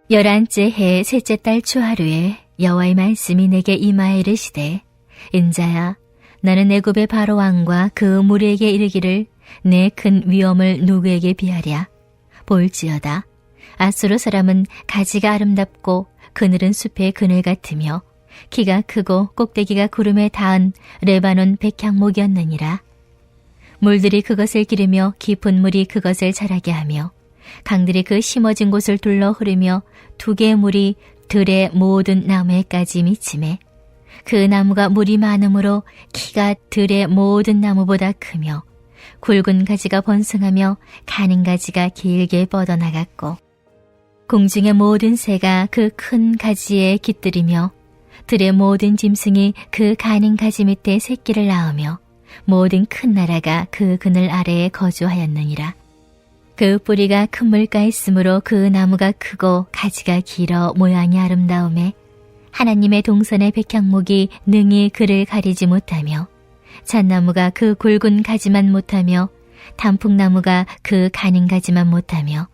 열한째 해 셋째 달 초하루에 여호와의 말씀이 내게 임하여 이르시되 인자야 나는 애굽의 바로 왕과 그 무리에게 이르기를 내 큰 위엄을 누구에게 비하랴. 볼지어다 아수르 사람은 가지가 아름답고 그늘은 숲의 그늘 같으며 키가 크고 꼭대기가 구름에 닿은 레바논 백향목이었느니라. 물들이 그것을 기르며 깊은 물이 그것을 자라게 하며 강들이 그 심어진 곳을 둘러 흐르며 두 개의 물이 들의 모든 나무에까지 미치매 그 나무가 물이 많으므로 키가 들의 모든 나무보다 크며 굵은 가지가 번성하며 가는 가지가 길게 뻗어나갔고 공중의 모든 새가 그 큰 가지에 깃들이며 들의 모든 짐승이 그 가는 가지 밑에 새끼를 낳으며 모든 큰 나라가 그 그늘 아래에 거주하였느니라. 그 뿌리가 큰 물가에 있으므로 그 나무가 크고 가지가 길어 모양이 아름다우매 하나님의 동산의 백향목이 능히 그를 가리지 못하며 잣나무가 그 굵은 가지만 못하며 단풍나무가 그 가는 가지만 못하며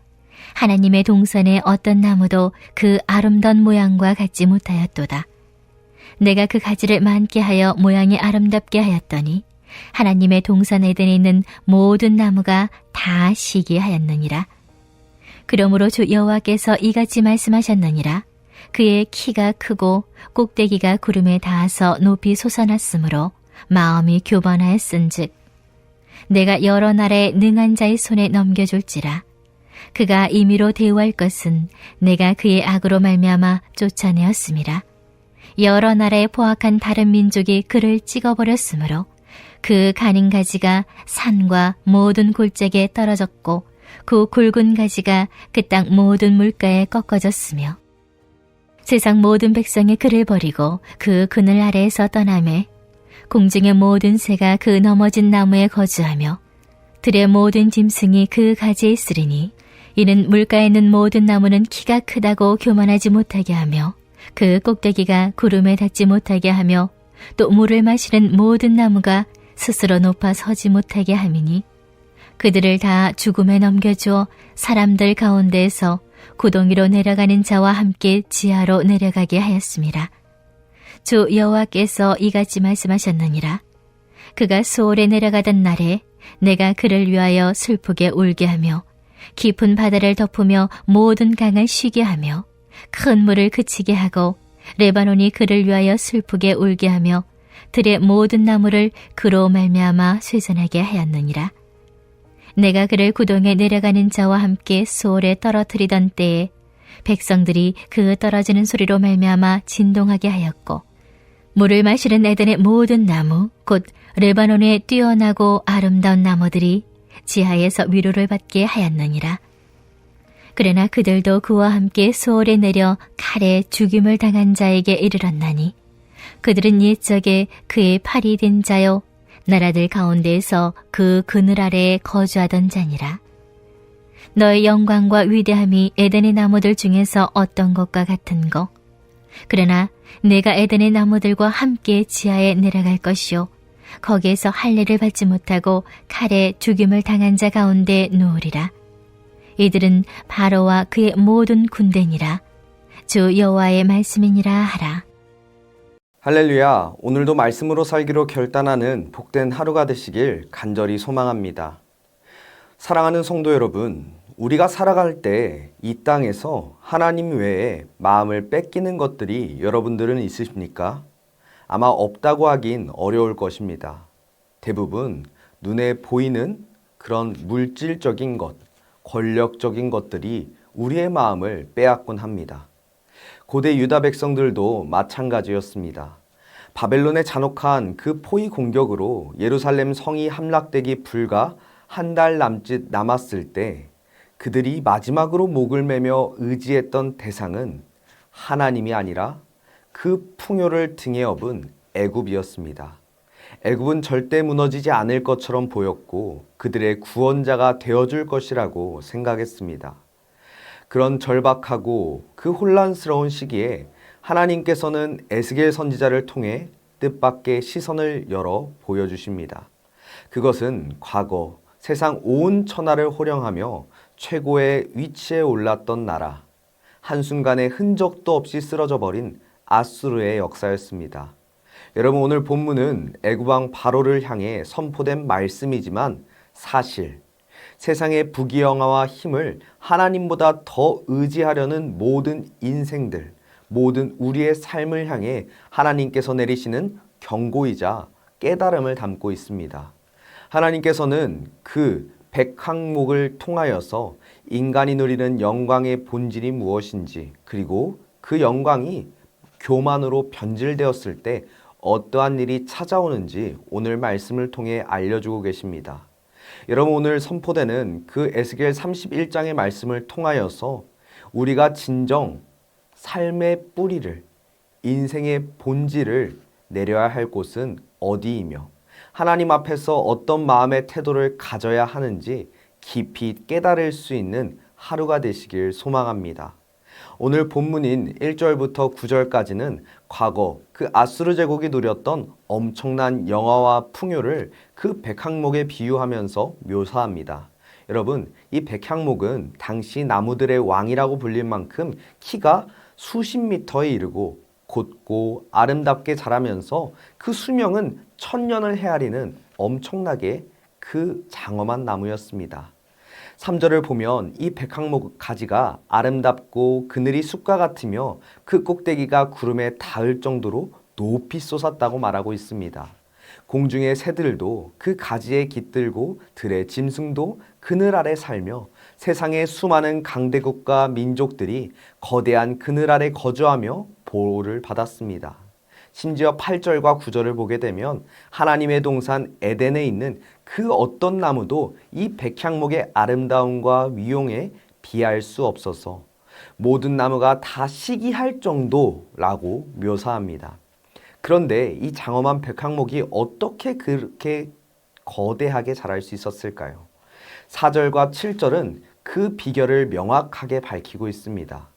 하나님의 동산의 어떤 나무도 그 아름다운 모양과 같지 못하였도다. 내가 그 가지를 많게 하여 모양이 아름답게 하였더니 하나님의 동산 에덴에 있는 모든 나무가 다 시기 하였느니라. 그러므로 주 여호와께서 이같이 말씀하셨느니라. 그의 키가 크고 꼭대기가 구름에 닿아서 높이 솟아났으므로 마음이 교만하였은즉 내가 여러 나라의 능한 자의 손에 넘겨줄지라. 그가 임의로 대우할 것은 내가 그의 악으로 말미암아 쫓아내었음이라. 여러 나라의 포악한 다른 민족이 그를 찍어버렸으므로 그 가는 가지가 산과 모든 골짜기에 떨어졌고 그 굵은 가지가 그 땅 모든 물가에 꺾어졌으며 세상 모든 백성이 그를 버리고 그 그늘 아래에서 떠나매 공중의 모든 새가 그 넘어진 나무에 거주하며 들의 모든 짐승이 그 가지에 있으리니 이는 물가에 있는 모든 나무는 키가 크다고 교만하지 못하게 하며 그 꼭대기가 구름에 닿지 못하게 하며 또 물을 마시는 모든 나무가 스스로 높아 서지 못하게 함이니 그들을 다 죽음에 넘겨주어 사람들 가운데에서 구덩이로 내려가는 자와 함께 지하로 내려가게 하였습니다. 주 여호와께서 이같이 말씀하셨느니라. 그가 소홀에 내려가던 날에 내가 그를 위하여 슬프게 울게 하며 깊은 바다를 덮으며 모든 강을 쉬게 하며 큰 물을 그치게 하고 레바논이 그를 위하여 슬프게 울게 하며 들의 모든 나무를 그로 말미암아 쇠잔하게 하였느니라. 내가 그를 구덩에 내려가는 자와 함께 소홀에 떨어뜨리던 때에 백성들이 그 떨어지는 소리로 말미암아 진동하게 하였고 물을 마시는 에덴의 모든 나무 곧 레바논의 뛰어나고 아름다운 나무들이 지하에서 위로를 받게 하였느니라. 그러나 그들도 그와 함께 소홀에 내려 칼에 죽임을 당한 자에게 이르렀나니 그들은 옛적에 그의 팔이 된 자요 나라들 가운데에서 그 그늘 아래에 거주하던 자니라. 너의 영광과 위대함이 에덴의 나무들 중에서 어떤 것과 같은고? 그러나 내가 에덴의 나무들과 함께 지하에 내려갈 것이요 거기에서 할례를 받지 못하고 칼에 죽임을 당한 자 가운데 누우리라. 이들은 바로와 그의 모든 군대니라. 주 여호와의 말씀이니라 하라. 할렐루야, 오늘도 말씀으로 살기로 결단하는 복된 하루가 되시길 간절히 소망합니다. 사랑하는 성도 여러분, 우리가 살아갈 때 이 땅에서 하나님 외에 마음을 뺏기는 것들이 여러분들은 있으십니까? 아마 없다고 하긴 어려울 것입니다. 대부분 눈에 보이는 그런 물질적인 것, 권력적인 것들이 우리의 마음을 빼앗곤 합니다. 고대 유다 백성들도 마찬가지였습니다. 바벨론의 잔혹한 그 포위 공격으로 예루살렘 성이 함락되기 불과 한 달 남짓 남았을 때 그들이 마지막으로 목을 매며 의지했던 대상은 하나님이 아니라 그 풍요를 등에 업은 애굽이었습니다. 애굽은 절대 무너지지 않을 것처럼 보였고 그들의 구원자가 되어줄 것이라고 생각했습니다. 그런 절박하고 그 혼란스러운 시기에 하나님께서는 에스겔 선지자를 통해 뜻밖의 시선을 열어 보여주십니다. 그것은 과거 세상 온 천하를 호령하며 최고의 위치에 올랐던 나라, 한순간에 흔적도 없이 쓰러져 버린 아수르의 역사였습니다. 여러분, 오늘 본문은 애굽왕 바로를 향해 선포된 말씀이지만 사실 세상의 부귀영화와 힘을 하나님보다 더 의지하려는 모든 인생들, 모든 우리의 삶을 향해 하나님께서 내리시는 경고이자 깨달음을 담고 있습니다. 하나님께서는 그 백항목을 통하여서 인간이 누리는 영광의 본질이 무엇인지, 그리고 그 영광이 교만으로 변질되었을 때 어떠한 일이 찾아오는지 오늘 말씀을 통해 알려주고 계십니다. 여러분, 오늘 선포되는 그 에스겔 31장의 말씀을 통하여서 우리가 진정 삶의 뿌리를, 인생의 본질을 내려야 할 곳은 어디이며 하나님 앞에서 어떤 마음의 태도를 가져야 하는지 깊이 깨달을 수 있는 하루가 되시길 소망합니다. 오늘 본문인 1절부터 9절까지는 과거 그 아수르 제국이 누렸던 엄청난 영화와 풍요를 그 백항목에 비유하면서 묘사합니다. 여러분, 이 백항목은 당시 나무들의 왕이라고 불릴 만큼 키가 수십 미터에 이르고 곧고 아름답게 자라면서 그 수명은 1000년을 헤아리는 엄청나게 그 장엄한 나무였습니다. 3절을 보면 이 백항목 가지가 아름답고 그늘이 숲과 같으며 그 꼭대기가 구름에 닿을 정도로 높이 솟았다고 말하고 있습니다. 공중의 새들도 그 가지에 깃들고 들의 짐승도 그늘 아래 살며 세상의 수많은 강대국과 민족들이 거대한 그늘 아래 거주하며 보호를 받았습니다. 심지어 8절과 9절을 보게 되면 하나님의 동산 에덴에 있는 그 어떤 나무도 이 백향목의 아름다움과 위용에 비할 수 없어서 모든 나무가 다 시기할 정도라고 묘사합니다. 그런데 이 장엄한 백향목이 어떻게 그렇게 거대하게 자랄 수 있었을까요? 4절과 7절은 그 비결을 명확하게 밝히고 있습니다.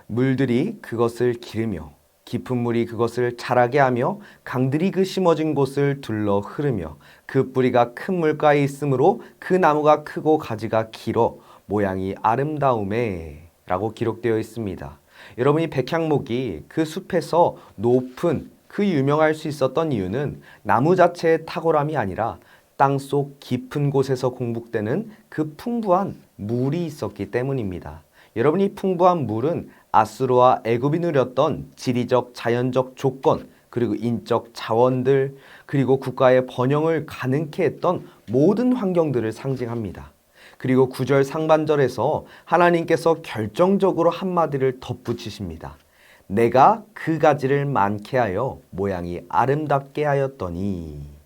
물들이 그것을 기르며 깊은 물이 그것을 자라게 하며 강들이 그 심어진 곳을 둘러 흐르며 그 뿌리가 큰 물가에 있으므로 그 나무가 크고 가지가 길어 모양이 아름다움에 라고 기록되어 있습니다. 여러분이 백향목이 그 숲에서 높은 그 유명할 수 있었던 이유는 나무 자체의 탁월함이 아니라 땅속 깊은 곳에서 공급되는 그 풍부한 물이 있었기 때문입니다. 여러분이 풍부한 물은 아수르와 애굽이 누렸던 지리적, 자연적 조건, 그리고 인적 자원들, 그리고 국가의 번영을 가능케 했던 모든 환경들을 상징합니다. 그리고 9절 상반절에서 하나님께서 결정적으로 한마디를 덧붙이십니다. 내가 그 가지를 많게 하여 모양이 아름답게 하였더니.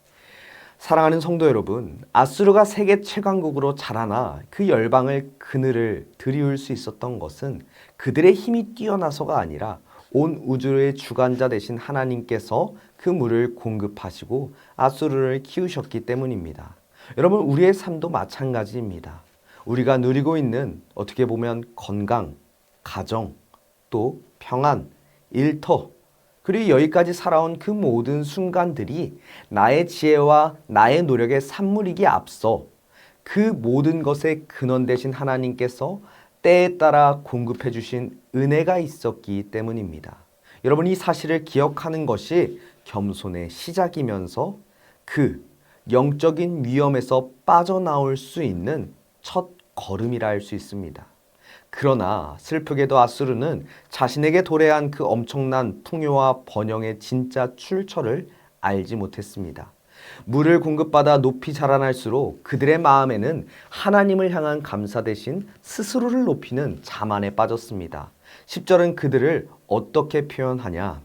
사랑하는 성도 여러분, 아수르가 세계 최강국으로 자라나 그 열방을 그늘을 들이울 수 있었던 것은 그들의 힘이 뛰어나서가 아니라 온 우주의 주관자 되신 하나님께서 그 물을 공급하시고 아수르를 키우셨기 때문입니다. 여러분, 우리의 삶도 마찬가지입니다. 우리가 누리고 있는 어떻게 보면 건강, 가정, 또 평안, 일터, 그리고 여기까지 살아온 그 모든 순간들이 나의 지혜와 나의 노력의 산물이기에 앞서 그 모든 것의 근원 되신 하나님께서 때에 따라 공급해 주신 은혜가 있었기 때문입니다. 여러분, 이 사실을 기억하는 것이 겸손의 시작이면서 그 영적인 위험에서 빠져나올 수 있는 첫 걸음이라 할 수 있습니다. 그러나 슬프게도 아수르는 자신에게 도래한 그 엄청난 풍요와 번영의 진짜 출처를 알지 못했습니다. 물을 공급받아 높이 자라날수록 그들의 마음에는 하나님을 향한 감사 대신 스스로를 높이는 자만에 빠졌습니다. 10절은 그들을 어떻게 표현하냐?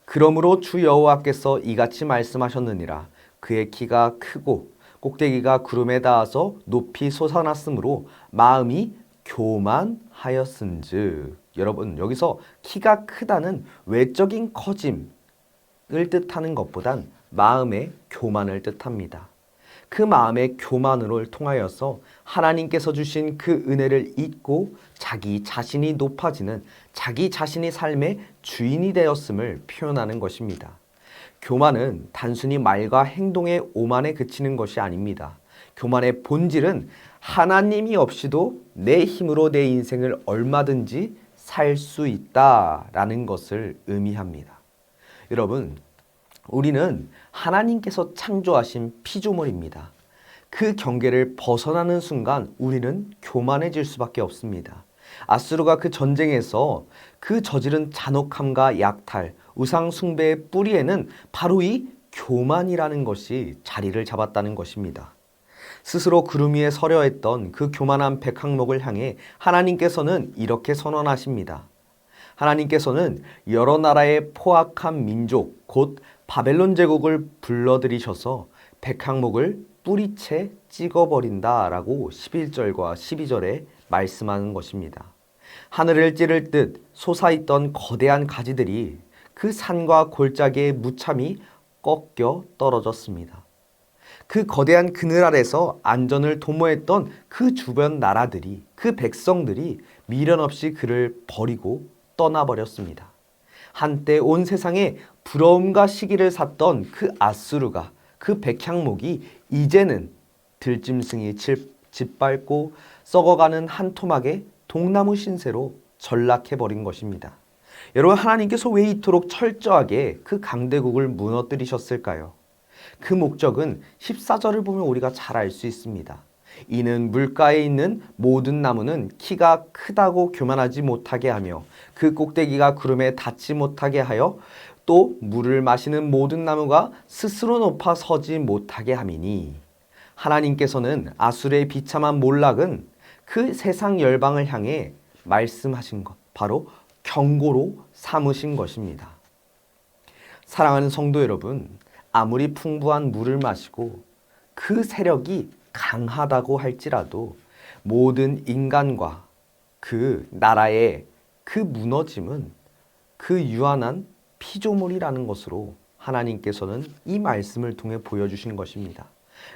그러므로 주 여호와께서 이같이 말씀하셨느니라. 그의 키가 크고 꼭대기가 구름에 닿아서 높이 솟아났으므로 마음이 교만하였은즉. 여러분, 여기서 키가 크다는 외적인 커짐을 뜻하는 것보단 마음의 교만을 뜻합니다. 그 마음의 교만을 통하여서 하나님께서 주신 그 은혜를 잊고 자기 자신이 높아지는, 자기 자신이 삶의 주인이 되었음을 표현하는 것입니다. 교만은 단순히 말과 행동의 오만에 그치는 것이 아닙니다. 교만의 본질은 하나님이 없이도 내 힘으로 내 인생을 얼마든지 살 수 있다라는 것을 의미합니다. 여러분, 우리는 하나님께서 창조하신 피조물입니다. 그 경계를 벗어나는 순간 우리는 교만해질 수밖에 없습니다. 아수르가 그 전쟁에서 그 저지른 잔혹함과 약탈, 우상 숭배의 뿌리에는 바로 이 교만이라는 것이 자리를 잡았다는 것입니다. 스스로 구름 위에 서려 했던 그 교만한 백항목을 향해 하나님께서는 이렇게 선언하십니다. 하나님께서는 여러 나라의 포악한 민족, 곧 바벨론 제국을 불러들이셔서 백항목을 뿌리채 찍어버린다라고 11절과 12절에 말씀하는 것입니다. 하늘을 찌를 듯 솟아있던 거대한 가지들이 그 산과 골짜기의 무참히 꺾여 떨어졌습니다. 그 거대한 그늘 아래서 안전을 도모했던 그 주변 나라들이, 그 백성들이 미련 없이 그를 버리고 떠나버렸습니다. 한때 온 세상에 부러움과 시기를 샀던 그 아수르가, 그 백향목이 이제는 들짐승이 짓밟고 썩어가는 한 토막의 동나무 신세로 전락해버린 것입니다. 여러분, 하나님께서 왜 이토록 철저하게 그 강대국을 무너뜨리셨을까요? 그 목적은 14절을 보면 우리가 잘 알 수 있습니다. 이는 물가에 있는 모든 나무는 키가 크다고 교만하지 못하게 하며 그 꼭대기가 구름에 닿지 못하게 하여 또 물을 마시는 모든 나무가 스스로 높아 서지 못하게 함이니, 하나님께서는 아수르의 비참한 몰락은 그 세상 열방을 향해 말씀하신 것, 바로 경고로 삼으신 것입니다. 사랑하는 성도 여러분, 아무리 풍부한 물을 마시고 그 세력이 강하다고 할지라도 모든 인간과 그 나라의 그 무너짐은 그 유한한 피조물이라는 것으로 하나님께서는 이 말씀을 통해 보여주신 것입니다.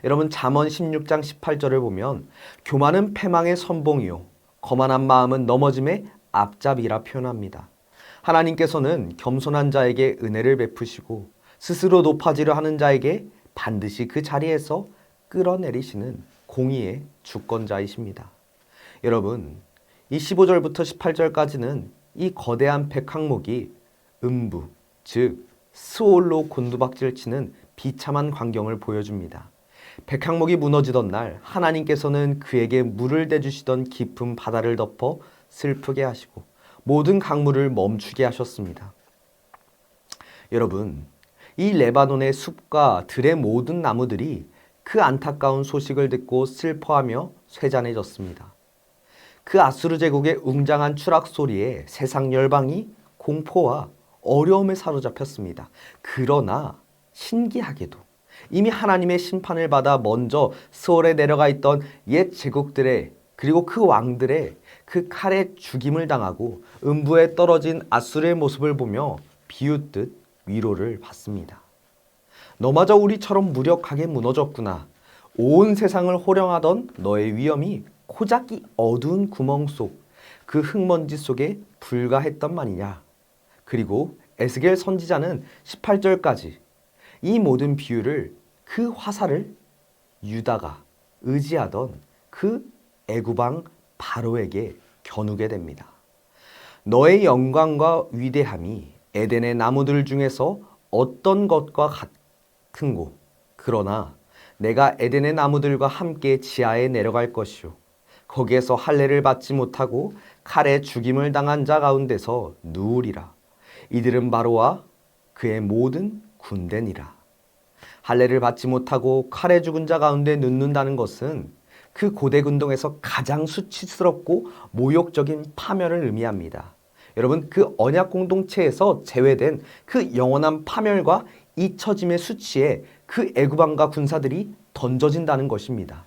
여러분, 잠언 16장 18절을 보면 교만은 패망의 선봉이요 거만한 마음은 넘어짐의 앞잡이라 표현합니다. 하나님께서는 겸손한 자에게 은혜를 베푸시고 스스로 높아지려 하는 자에게 반드시 그 자리에서 끌어내리시는 공의의 주권자이십니다. 여러분, 이 15절부터 18절까지는 이 거대한 백항목이 음부, 즉 스올로 곤두박질 치는 비참한 광경을 보여줍니다. 백항목이 무너지던 날 하나님께서는 그에게 물을 대주시던 깊은 바다를 덮어 슬프게 하시고 모든 강물을 멈추게 하셨습니다. 여러분, 이 레바논의 숲과 들의 모든 나무들이 그 안타까운 소식을 듣고 슬퍼하며 쇠잔해졌습니다. 그 아수르 제국의 웅장한 추락 소리에 세상 열방이 공포와 어려움에 사로잡혔습니다. 그러나 신기하게도 이미 하나님의 심판을 받아 먼저 스올에 내려가 있던 옛 제국들의, 그리고 그 왕들의 그 칼에 죽임을 당하고 음부에 떨어진 아수르의 모습을 보며 비웃듯 위로를 받습니다. 너마저 우리처럼 무력하게 무너졌구나. 온 세상을 호령하던 너의 위엄이 고작 이 어두운 구멍 속, 그 흙먼지 속에 불과했던 말이냐. 그리고 에스겔 선지자는 18절까지 이 모든 비유를, 그 화살을 유다가 의지하던 그 애굽왕 바로에게 겨누게 됩니다. 너의 영광과 위대함이 에덴의 나무들 중에서 어떤 것과 같은고, 그러나 내가 에덴의 나무들과 함께 지하에 내려갈 것이요 거기에서 할례를 받지 못하고 칼에 죽임을 당한 자 가운데서 누우리라. 이들은 바로와 그의 모든 군대니라. 할례를 받지 못하고 칼에 죽은 자 가운데 눕는다는 것은 그 고대 군동에서 가장 수치스럽고 모욕적인 파멸을 의미합니다. 여러분, 그 언약 공동체에서 제외된 그 영원한 파멸과 잊혀짐의 수치에 그 애굽왕과 군사들이 던져진다는 것입니다.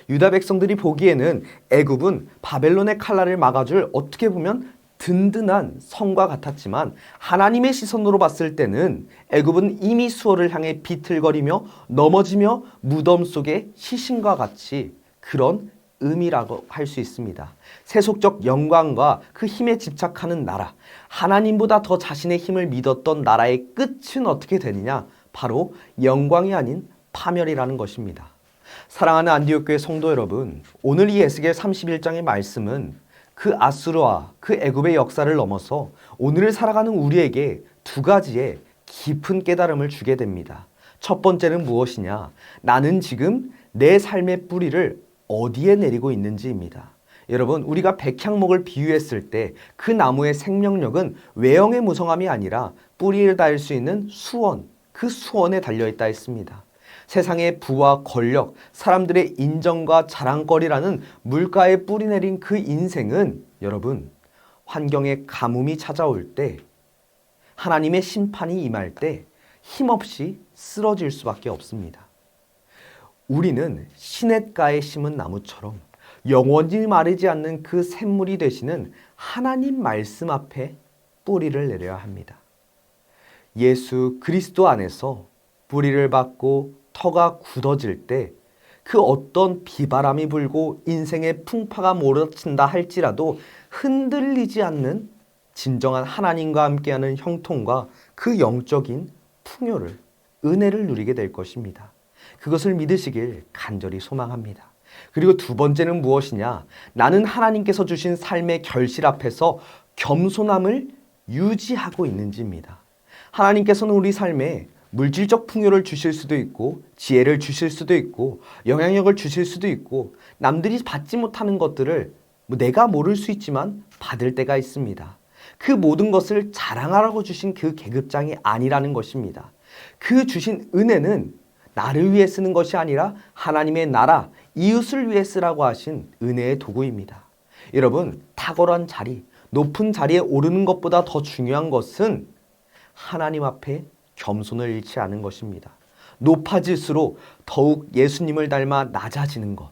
유다 백성들이 보기에는 애굽은 바벨론의 칼날을 막아줄 어떻게 보면 든든한 성과 같았지만 하나님의 시선으로 봤을 때는 애굽은 이미 수월을 향해 비틀거리며 넘어지며 무덤 속의 시신과 같이 그런 의미라고 할 수 있습니다. 세속적 영광과 그 힘에 집착하는 나라, 하나님보다 더 자신의 힘을 믿었던 나라의 끝은 어떻게 되느냐? 바로 영광이 아닌 파멸이라는 것입니다. 사랑하는 안디옥 교회 성도 여러분, 오늘 이 에스겔 31장의 말씀은 그 아수르와 그 애굽의 역사를 넘어서 오늘을 살아가는 우리에게 두 가지의 깊은 깨달음을 주게 됩니다. 첫 번째는 무엇이냐? 나는 지금 내 삶의 뿌리를 어디에 내리고 있는지입니다. 여러분, 우리가 백향목을 비유했을 때 그 나무의 생명력은 외형의 무성함이 아니라 뿌리를 닿을 수 있는 수원, 그 수원에 달려있다 했습니다. 세상의 부와 권력, 사람들의 인정과 자랑거리라는 물가에 뿌리 내린 그 인생은 여러분, 환경의 가뭄이 찾아올 때, 하나님의 심판이 임할 때 힘없이 쓰러질 수밖에 없습니다. 우리는 시냇가에 심은 나무처럼 영원히 마르지 않는 그 샘물이 되시는 하나님 말씀 앞에 뿌리를 내려야 합니다. 예수 그리스도 안에서 뿌리를 받고 터가 굳어질 때 그 어떤 비바람이 불고 인생의 풍파가 몰아친다 할지라도 흔들리지 않는 진정한 하나님과 함께하는 형통과 그 영적인 풍요를, 은혜를 누리게 될 것입니다. 그것을 믿으시길 간절히 소망합니다. 그리고 두 번째는 무엇이냐? 나는 하나님께서 주신 삶의 결실 앞에서 겸손함을 유지하고 있는지입니다. 하나님께서는 우리 삶에 물질적 풍요를 주실 수도 있고, 지혜를 주실 수도 있고, 영향력을 주실 수도 있고, 남들이 받지 못하는 것들을 내가 모를 수 있지만 받을 때가 있습니다. 그 모든 것을 자랑하라고 주신 그 계급장이 아니라는 것입니다. 그 주신 은혜는 나를 위해 쓰는 것이 아니라 하나님의 나라, 이웃을 위해 쓰라고 하신 은혜의 도구입니다. 여러분, 탁월한 자리, 높은 자리에 오르는 것보다 더 중요한 것은 하나님 앞에 겸손을 잃지 않은 것입니다. 높아질수록 더욱 예수님을 닮아 낮아지는 것,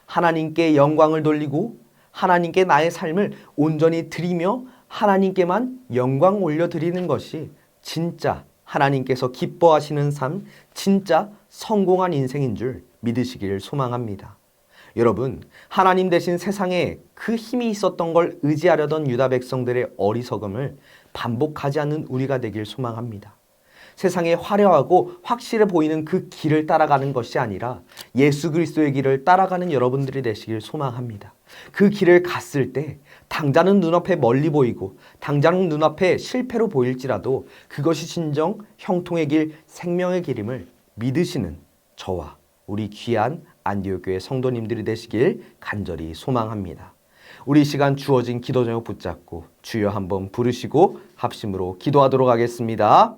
하나님께 영광을 돌리고 하나님께 나의 삶을 온전히 드리며 하나님께만 영광 올려드리는 것이 진짜 하나님께서 기뻐하시는 삶, 진짜 성공한 인생인 줄 믿으시기를 소망합니다. 여러분, 하나님 대신 세상에 그 힘이 있었던 걸 의지하려던 유다 백성들의 어리석음을 반복하지 않는 우리가 되길 소망합니다. 세상에 화려하고 확실해 보이는 그 길을 따라가는 것이 아니라 예수 그리스도의 길을 따라가는 여러분들이 되시길 소망합니다. 그 길을 갔을 때 당장은 눈앞에 멀리 보이고 당장은 눈앞에 실패로 보일지라도 그것이 진정 형통의 길, 생명의 길임을 믿으시는 저와 우리 귀한 안디옥 교회 성도님들이 되시길 간절히 소망합니다. 우리 시간 주어진 기도 제목 붙잡고 주여 한번 부르시고 합심으로 기도하도록 하겠습니다.